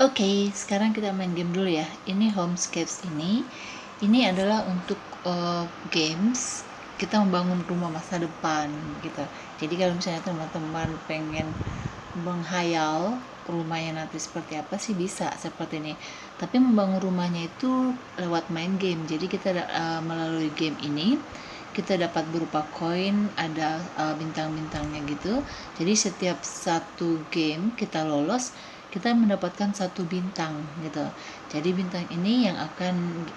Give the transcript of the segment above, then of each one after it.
Oke, sekarang kita main game dulu ya. Ini Homescapes ini adalah untuk games kita membangun rumah masa depan gitu. Jadi kalau misalnya teman-teman pengen menghayal rumahnya nanti seperti apa sih bisa seperti ini. Tapi membangun rumahnya itu lewat main game. Jadi kita melalui game ini kita dapat berupa koin, ada bintang-bintangnya gitu. Jadi setiap satu game kita lolos, kita mendapatkan satu bintang gitu. Jadi bintang ini yang akan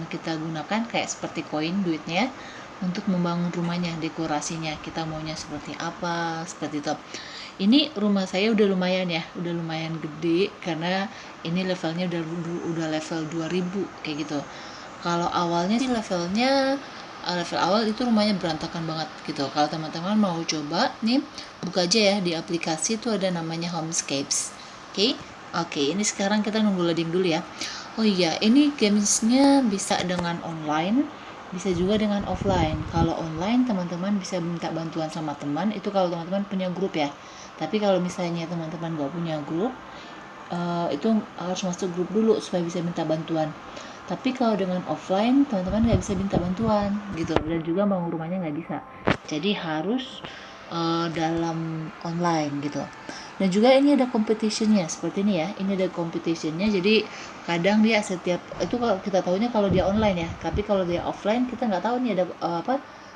kita gunakan kayak seperti koin, duitnya, untuk membangun rumahnya, dekorasinya kita maunya seperti apa, seperti itu. Ini rumah saya udah lumayan gede karena ini levelnya udah level 2000 kayak gitu. Kalau awalnya sih level awal itu rumahnya berantakan banget gitu. Kalau teman-teman mau coba nih, buka aja ya di aplikasi itu ada namanya Homescapes. Oke, ini sekarang kita nunggu loading dulu ya. Oh iya, ini gamesnya bisa dengan online, bisa juga dengan offline. Kalau online teman-teman bisa minta bantuan sama teman, itu kalau teman-teman punya grup ya. Tapi kalau misalnya teman-teman gak punya grup, itu harus masuk grup dulu supaya bisa minta bantuan. Tapi kalau dengan offline teman-teman nggak bisa minta bantuan gitu, dan juga bangun rumahnya nggak bisa. Jadi harus dalam online gitu. Dan juga ini ada competitionnya seperti ini ya. Ini ada competitionnya. Jadi kadang dia setiap itu kalau kita tahunya kalau dia online ya. Tapi kalau dia offline kita nggak tahu nih ada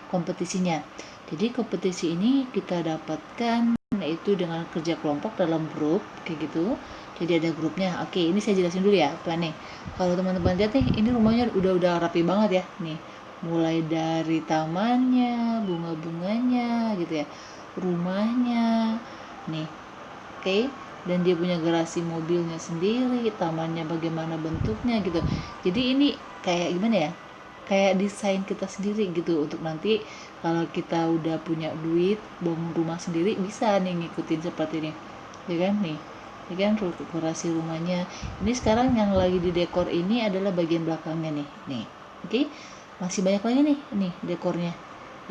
kompetisinya. Jadi kompetisi ini kita dapatkan itu dengan kerja kelompok dalam grup kayak gitu. Jadi ada grupnya. Oke, ini saya jelasin dulu ya planning. Kalau teman-teman lihat nih, ini rumahnya udah rapi banget ya nih. Mulai dari tamannya, bunga-bunganya gitu ya, rumahnya nih. Oke, dan dia punya garasi mobilnya sendiri, tamannya bagaimana bentuknya gitu. Jadi ini kayak gimana ya, kayak desain kita sendiri gitu, untuk nanti kalau kita udah punya duit bangun rumah sendiri bisa nih ngikutin seperti ini ya kan nih. Ini kan dekorasi rumahnya. Ini sekarang yang lagi di dekor ini adalah bagian belakangnya nih. Oke, masih banyak lagi nih dekornya.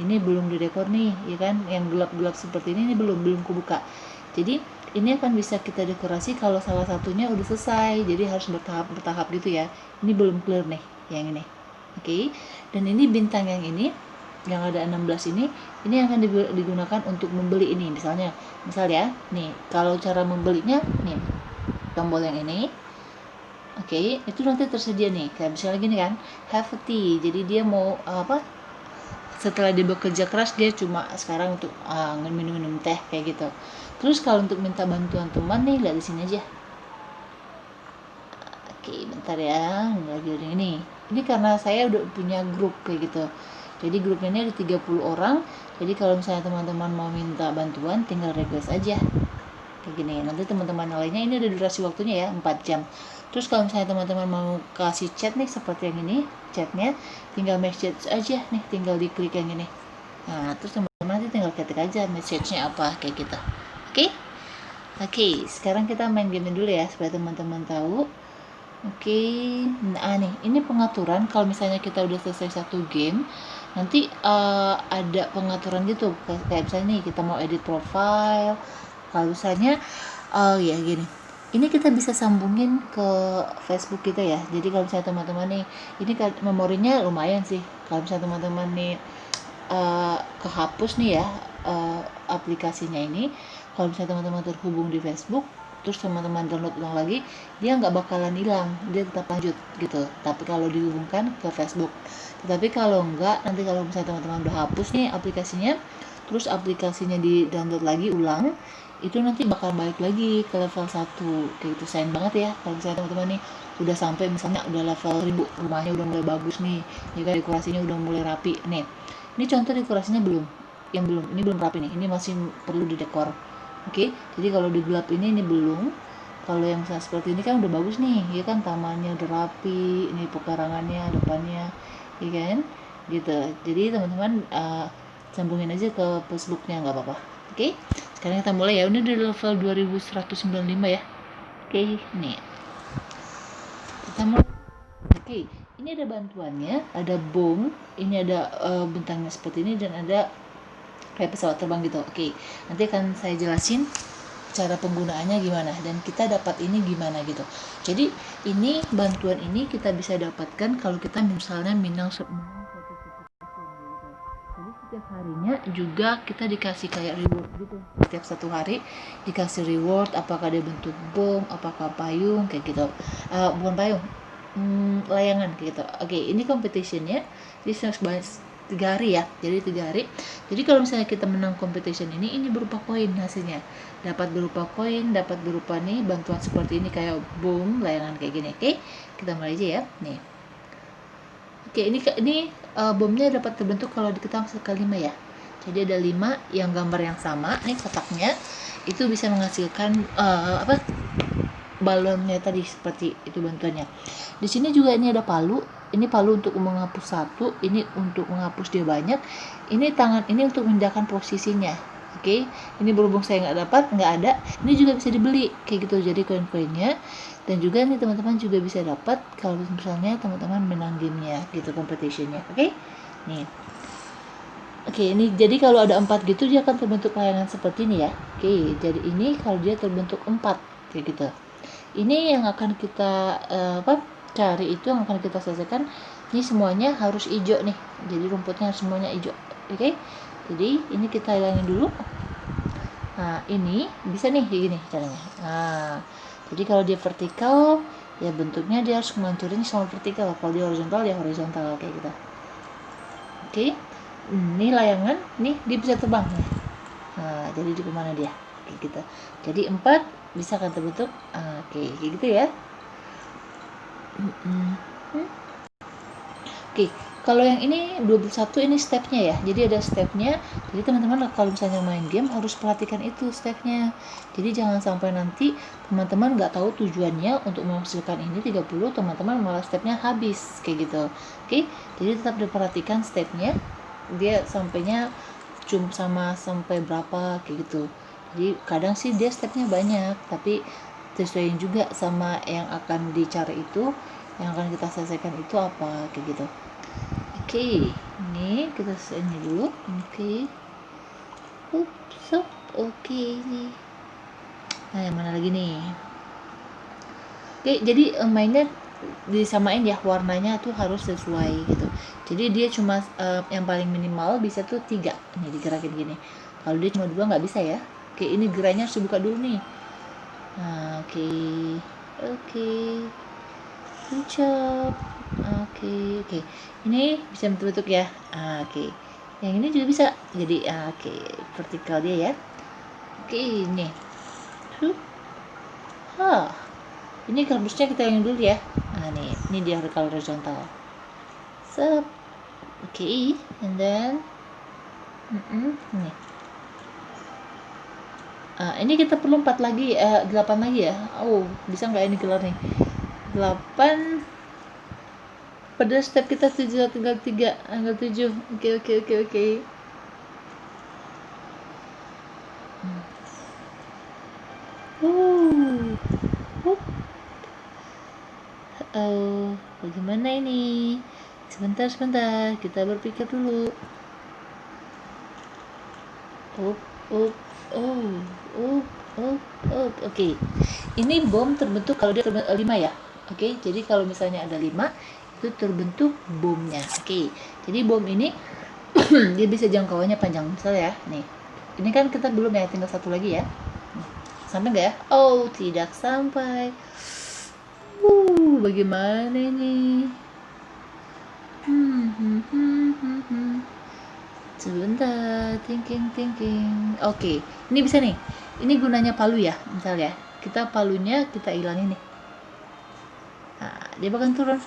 Ini belum didekor nih ya kan, yang gelap-gelap seperti ini belum kubuka. Jadi ini akan bisa kita dekorasi kalau salah satunya udah selesai. Jadi harus bertahap gitu ya. Ini belum clear nih yang ini. Oke, dan ini bintang yang ini yang ada 16 ini akan digunakan untuk membeli ini. Misal ya nih, kalau cara membelinya nih, tombol yang ini. Oke, itu nanti tersedia nih, kayak misalnya gini kan, have a tea. Jadi dia mau setelah dia bekerja keras, dia cuma sekarang untuk minum teh kayak gitu. Terus kalau untuk minta bantuan teman nih, lihat di sini aja. Oke, bentar ya, lagi ini. Ini karena saya udah punya grup kayak gitu. Jadi grupnya ini ada 30 orang. Jadi kalau misalnya teman-teman mau minta bantuan, tinggal request aja. Kayak gini. Nanti teman-teman lainnya, ini ada durasi waktunya ya, 4 jam. Terus kalau misalnya teman-teman mau kasih chat nih seperti yang ini, chatnya tinggal message aja nih, tinggal diklik yang ini. Nah, terus teman-teman nanti tinggal ketik aja message-nya apa kayak gitu. Oke, sekarang kita main game dulu ya supaya teman-teman tahu. Oke, nah nih, ini pengaturan kalau misalnya kita udah selesai satu game, nanti ada pengaturan gitu, kayak misalnya nih kita mau edit profile. Kalau misalnya, ya gini, ini kita bisa sambungin ke Facebook kita ya. Jadi kalau misalnya teman-teman nih, ini memorinya lumayan sih. Kalau misalnya teman-teman nih kehapus nih ya aplikasinya ini, kalau misalnya teman-teman terhubung di Facebook, terus teman-teman download ulang lagi, dia nggak bakalan hilang, dia tetap lanjut gitu. Tapi kalau dihubungkan ke Facebook. Tetapi kalau enggak, nanti kalau misalnya teman-teman udah hapus nih aplikasinya, terus aplikasinya di download lagi ulang, itu nanti bakal balik lagi ke level 1 kayak gitu. Sayang banget ya kalau misalnya teman-teman nih udah sampai misalnya udah level 1000, rumahnya udah mulai bagus nih, juga dekorasinya udah mulai rapi nih. Ini contoh dekorasinya ini belum rapi nih, ini masih perlu didekor. Oke, jadi kalau di gelap ini belum. Kalau yang seperti ini kan udah bagus nih, ya kan, tamannya udah rapi, ini pekarangannya depannya, ya kan, gitu. Jadi teman-teman sambungin aja ke Facebooknya, nggak apa-apa. Oke, sekarang kita mulai ya. Ini di level 2195 ya. Oke, nih kita mulai. Oke, ini ada bantuannya, ada bom, ini ada bintangnya seperti ini, dan ada kayak pesawat terbang gitu. Oke, nanti akan saya jelasin cara penggunaannya gimana dan kita dapat ini gimana gitu. Jadi ini bantuan ini kita bisa dapatkan kalau kita misalnya menang suatu gitu. Jadi setiap harinya juga kita dikasih kayak reward gitu. Setiap satu hari dikasih reward, apakah dia bentuk bom, apakah payung kayak gitu. Bukan payung, layangan kayak gitu. Oke, ini competitionnya di 3 hari ya, jadi 3 hari. Jadi kalau misalnya kita menang competition ini berupa koin hasilnya, dapat berupa koin, dapat berupa nih bantuan seperti ini kayak boom, layangan kayak gini. Oke, kita mulai aja ya nih. Oke, ini bomnya dapat terbentuk kalau kita masuk ke 5 ya. Jadi ada 5 yang gambar yang sama nih kotaknya, itu bisa menghasilkan balonnya tadi, seperti itu bantuannya. Di sini juga ini ada palu. Ini palu untuk menghapus satu, ini untuk menghapus dia banyak. Ini tangan ini untuk memindahkan posisinya. Oke, ini berhubung saya nggak ada. Ini juga bisa dibeli kayak gitu. Jadi koin-koinnya, dan juga nih teman-teman juga bisa dapat kalau misalnya teman-teman menang gamenya gitu, competitionnya. Oke, nih. Oke, ini jadi kalau ada 4 gitu dia akan terbentuk layangan seperti ini ya. Oke, jadi ini kalau dia terbentuk 4 kayak gitu. Ini yang akan kita cari, itu yang akan kita selesaikan. Ini semuanya harus hijau nih, jadi rumputnya semuanya hijau. Oke, jadi ini kita hilangin dulu. Nah, ini bisa nih kayak gini caranya. Nah, jadi kalau dia vertikal ya bentuknya dia harus ngancurin sama vertikal. Kalau dia horizontal ya horizontal kayak gitu. Oke, ini layangan nih, dia bisa terbang nih. Nah, jadi di kemana dia kayak gitu. Jadi 4 bisa kan terbentuk. Oke, kayak gitu ya. Oke, kalau yang ini 21 ini stepnya ya. Jadi ada stepnya. Jadi teman-teman kalau misalnya main game harus perhatikan itu stepnya. Jadi jangan sampai nanti teman-teman nggak tahu tujuannya untuk menghasilkan ini 30, teman-teman malah stepnya habis kayak gitu. Oke, jadi tetap diperhatikan stepnya. Dia sampainya cuma sampai berapa kayak gitu. Jadi kadang sih dia stepnya banyak, tapi sesuaiin juga sama yang akan dicari itu, yang akan kita selesaikan itu apa kayak gitu. Oke, ini kita selesaiin dulu. Oke, oke. Nah, yang mana lagi nih? Oke, jadi mainnya disamain ya, warnanya tuh harus sesuai gitu. Jadi dia cuma yang paling minimal bisa tuh 3 nih digerakin gini. Kalau dia cuma 2 nggak bisa ya. Oke, ini gerainya harus dibuka dulu nih. Nah, oke. Good job. Oke. Ini bisa bentuk ya. Oke. Yang ini juga bisa. Jadi oke, vertikal dia ya. Oke, ini. Ini garbusnya kita yang dulu ya. Nih, ini dia kalau horizontal. Oke, and then nih. Ini kita perlu 4 lagi, 8 lagi ya. Oh, bisa nggak ini keluar nih? 8 pada step kita 7, tinggal 3, tinggal 7. Oke. Bagaimana ini? Sebentar, kita berpikir dulu. Oke. Ini bom terbentuk kalau dia terbentuk 5 ya. Oke, jadi kalau misalnya ada 5 itu terbentuk bomnya. Oke, jadi bom ini dia bisa jangkauannya panjang. Misalnya ya, nih. Ini kan kita belum ya, tinggal 1 lagi ya. Sampai nggak ya? Oh, tidak sampai. Bagaimana ini? Sebentar, thinking. Oke, ini bisa nih. Ini gunanya palu ya, misalnya. Kita palunya kita hilangin nih. Nah, dia bakal turun.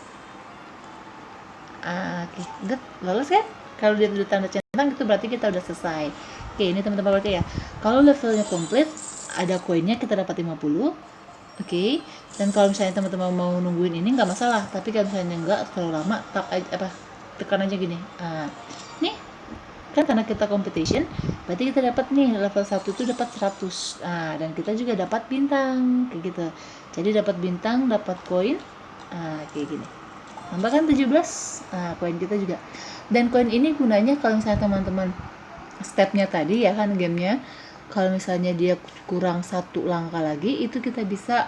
Oke, udah lolos kan? Kalau dia udah tanda centang itu berarti kita udah selesai. Oke, ini teman-teman berarti ya. Kalau levelnya komplit, ada koinnya kita dapat 50. Oke, dan kalau misalnya teman-teman mau nungguin ini nggak masalah, tapi kalau misalnya nggak terlalu lama, tekan aja gini. Nih, kan karena kita competition, berarti kita dapat nih level 1 itu dapat 100. Dan kita juga dapat bintang kayak gitu. Jadi dapat bintang, dapat koin. Kayak gini. Tambahkan 17. Koin kita juga. Dan koin ini gunanya kalau misalnya teman-teman stepnya tadi ya kan gamenya Kalau misalnya dia kurang satu langkah lagi, itu kita bisa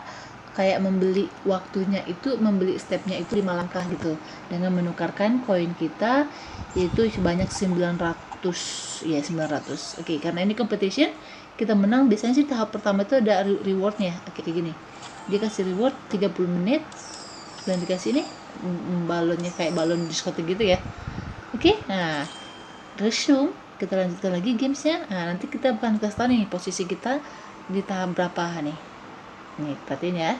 kayak membeli waktunya itu, membeli stepnya itu 5 langkah gitu, dengan menukarkan koin kita yaitu sebanyak 900 ya, 900. Oke, karena ini competition, kita menang biasanya sih tahap pertama itu ada rewardnya. Oke, kayak gini, dia kasih reward 30 menit dan dikasih ini balonnya kayak balon diskotik gitu ya. Oke, nah resume, kita lanjutkan lagi gamesnya. Nah, nanti kita akan kasih tahu nih posisi kita di tahap berapa nih. Nih, perhatiin ya.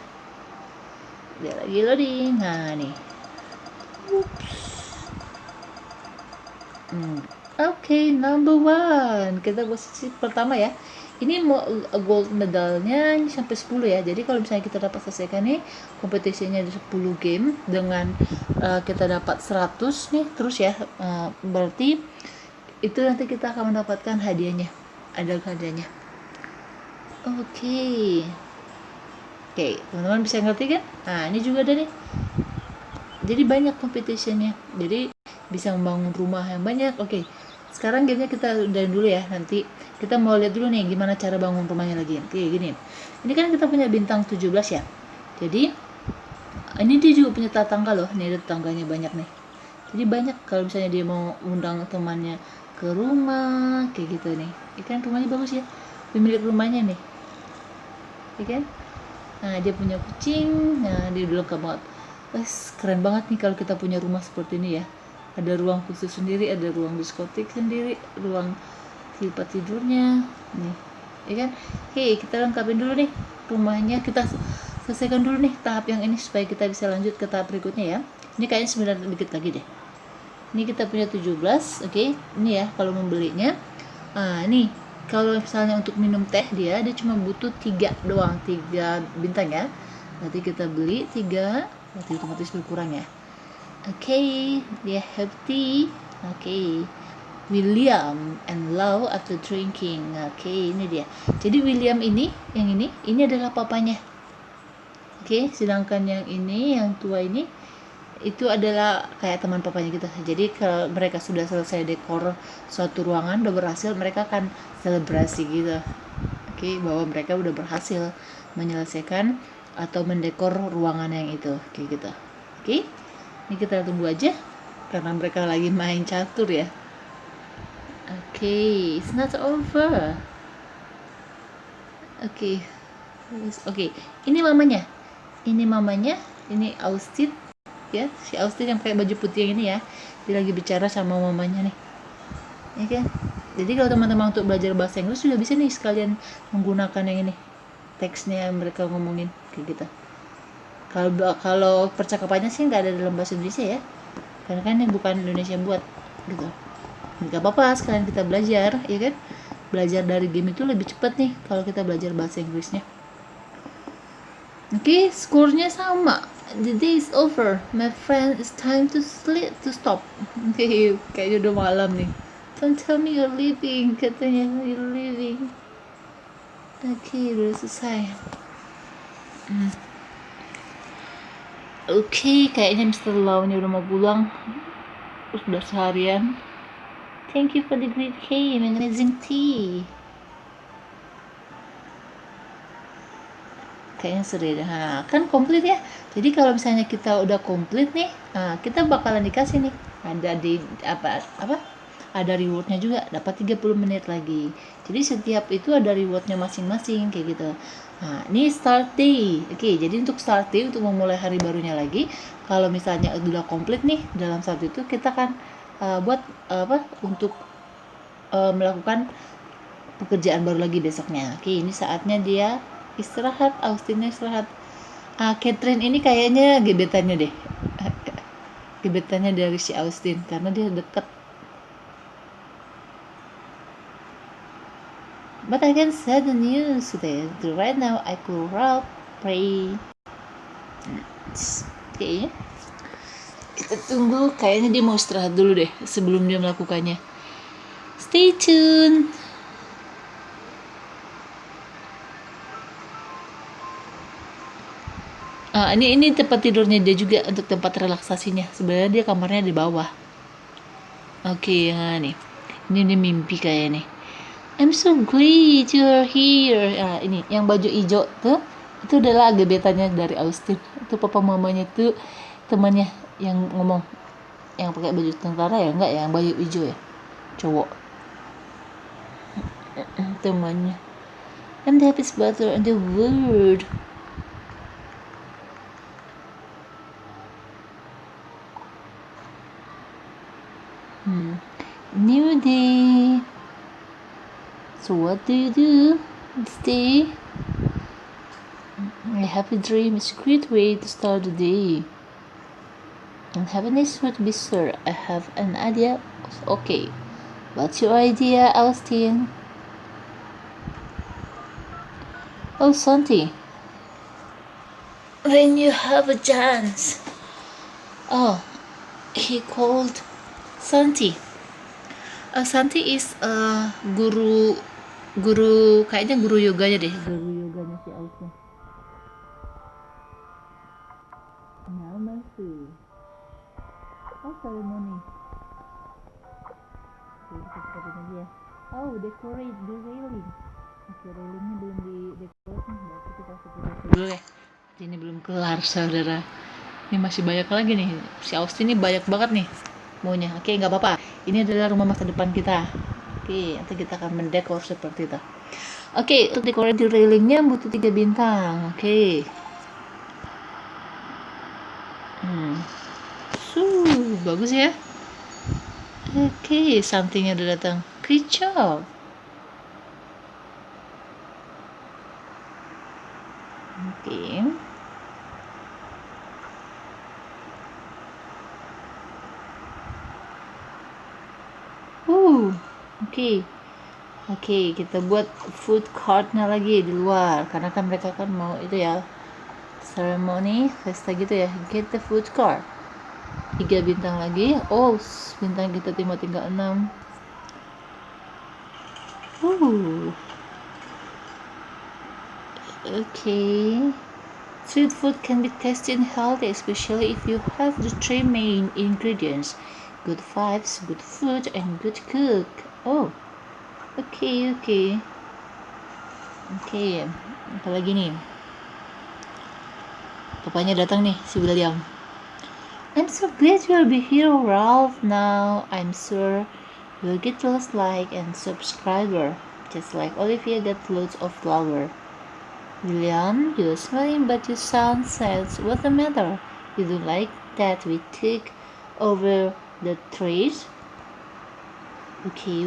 Dia lagi loading. Nah, nih. Oke, number one. Kita posisi pertama ya. Ini mau gold medalnya sampai 10 ya. Jadi kalau misalnya kita dapat selesaikan nih kompetisinya di 10 game dengan kita dapat 100 nih terus ya. Berarti itu nanti kita akan mendapatkan hadiahnya. Ada hadiahnya. Oke. Oke, teman-teman bisa ngerti kan? Nah, ini juga ada nih. Jadi banyak competitionnya. Jadi bisa membangun rumah yang banyak. Oke. Sekarang gamenya kita udahin dulu ya. Nanti kita mau lihat dulu nih gimana cara bangun rumahnya lagi. Oke, gini. Ini kan kita punya bintang 17 ya. Jadi ini dia juga punya tetangga loh. Ini ada tetangganya banyak nih. Jadi banyak kalau misalnya dia mau undang temannya ke rumah kayak gitu nih. Ikan rumahnya bagus ya. Pemilik rumahnya nih. Ikan. Nah, dia punya kucing. Nah, dia udah lengkap banget. Keren banget nih kalau kita punya rumah seperti ini ya. Ada ruang khusus sendiri, ada ruang diskotik sendiri, ruang tempat tidurnya nih, ya kan? Oke, kita lengkapin dulu nih rumahnya. Kita selesaikan dulu nih tahap yang ini supaya kita bisa lanjut ke tahap berikutnya ya. Ini kayaknya 9 dikit lagi deh. Ini kita punya 17. Oke, ini ya kalau membelinya. Nah, ini kalau misalnya untuk minum teh dia cuma butuh 3 doang, 3 bintang ya. Nanti kita beli 3, nanti otomatis berkurang ya. Oke, dia healthy. Oke, William and Lau after drinking. Oke, ini dia. Jadi William ini, yang ini adalah papanya. Oke, sedangkan yang ini, yang tua ini, itu adalah kayak teman papanya gitu. Jadi kalau mereka sudah selesai dekor suatu ruangan, udah berhasil, mereka akan selebrasi gitu. Oke, bahwa mereka udah berhasil menyelesaikan atau mendekor ruangan yang itu, kayak gitu. Oke, ini kita tunggu aja karena mereka lagi main catur ya. Oke, it's not over. Oke, ini mamanya. Ini Austin ya, si Austin yang pakai baju putih yang ini ya. Dia lagi bicara sama mamanya nih. Ya kan? Jadi kalau teman-teman untuk belajar bahasa Inggris juga bisa nih sekalian menggunakan yang ini. Teksnya yang mereka ngomongin kayak gitu. Kalau percakapannya sih nggak ada dalam bahasa Indonesia ya, karena kan ini bukan Indonesia buat gitu. Nggak apa-apa sekalian kita belajar ya kan. Belajar dari game itu lebih cepat nih kalau kita belajar bahasa Inggrisnya. Oke, skornya sama. The day is over, my friend. It's time to sleep, to stop. Oke, kayaknya udah malam nih. Don't tell me you're leaving, katanya you're leaving. Oke, udah selesai. Oke, kayaknya Mr. Lau ini udah mau pulang. Udah seharian. Thank you for the great game and amazing tea. Kayaknya seru ya. Nah, kan komplit ya. Jadi kalau misalnya kita udah komplit nih, nah, kita bakalan dikasih nih. Ada di apa? Ada rewardnya juga, dapat 30 menit lagi. Jadi setiap itu ada rewardnya masing-masing kayak gitu. Nah, ini start day. Oke, jadi untuk start day, untuk memulai hari barunya lagi, kalau misalnya udah komplit nih dalam saat itu, kita kan buat untuk melakukan pekerjaan baru lagi besoknya. Oke, ini saatnya dia istirahat. Austinnya istirahat. Catherine ini kayaknya gebetannya deh. Gebetannya dari si Austin karena dia deket. But I can say the news today. Right now I could rob, pray. Oke. Kita tunggu, kayaknya dia mau istirahat dulu deh sebelum dia melakukannya. Stay tuned. Ini tempat tidurnya dia juga, untuk tempat relaksasinya. Sebenarnya dia kamarnya di bawah. Oke, nih. Ini dia mimpi kayak nih. I'm so great you're here. Nah, ini yang baju hijau tuh, itu adalah gebetannya dari Austin. Itu papa mamanya tuh temannya yang ngomong, yang pakai baju tentara ya, enggak ya, yang baju hijau ya, cowok. Temannya. I'm the happiest butler in the world. New day. So what do you do this day? I have a dream. It's a great way to start the day. And happiness would be sure. I have an idea. Okay. What's your idea, Austin? Oh, Santi. When you have a chance. Oh, he called Santi. Santi is guru kayaknya guru yoganya deh, guru yoganya si Austin. Now masih. Oh, ceremony. Oh, decorate the railing. Oke, railingnya belum di decorate nih, berarti kita foto dulu ya. Ini belum kelar, saudara. Ini masih banyak lagi nih. Si Austin ini banyak banget nih maunya. Oke, nggak apa-apa. Ini adalah rumah masa depan kita. Oke, nanti kita akan mendekor seperti itu. Oke, untuk dekorasi railingnya butuh 3 bintang. Oke. Bagus ya. Oke, somethingnya udah datang. Good job. Oke. Oke. Oke, kita buat food courtnya lagi di luar, karena kan mereka kan mau itu ya, ceremony, pesta gitu ya. Get the food court. 3 bintang lagi. Oh, bintang kita tinggal 6. Okay. Street food can be tasty and healthy, especially if you have the 3 main ingredients: good vibes, good food, and good cook. Oh, okay. Apa lagi nih? Papanya datang nih, si William. I'm so glad you'll be here, Ralph. Now I'm sure you'll get lots like and subscriber, just like Olivia got loads of flower. William, you're smiling but you sound sad. What's the matter? You don't like that we took over the trees? Okay.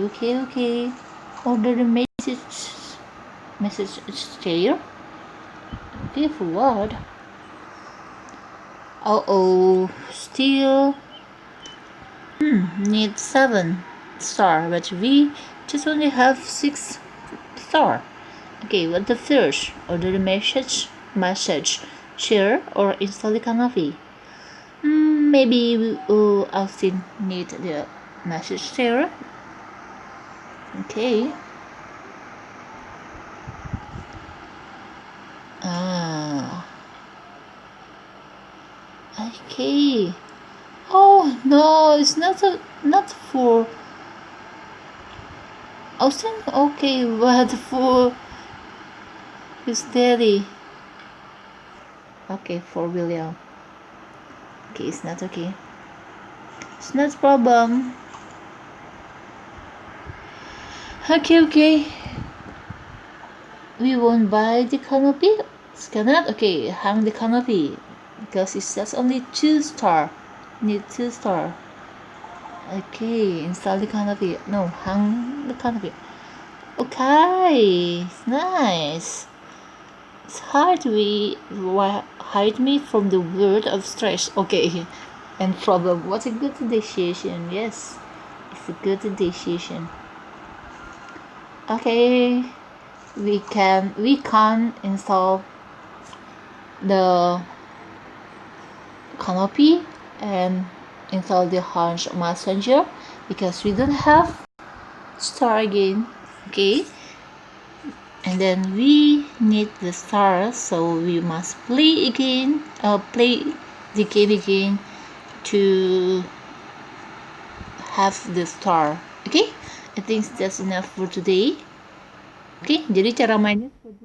Order the message chair. Okay, for what? Still need 7 star, but we just only have 6 star. Okay, what the first? Order the message share, or install the canopy. Maybe Austin need the message share. Okay. Okay. Oh no, it's not for Austin. Okay, but for his daddy. Okay, for William. Okay, it's not okay. It's not problem. Okay. We won't buy the canopy. Cannot. Okay, hang the canopy because it says only 2 star. Need 2 star. Okay, install the canopy. No, hang the canopy. Okay, nice. It's hard to hide me from the world of stress. Okay, and problem. What's a good decision? Yes, it's a good decision. Okay, we can install the canopy and install the Hunch Messenger because we don't have star again. Okay, and then we need the stars, so we must play the game again to have the star. Okay, I think that's enough for today. Oke, jadi cara mainnya seperti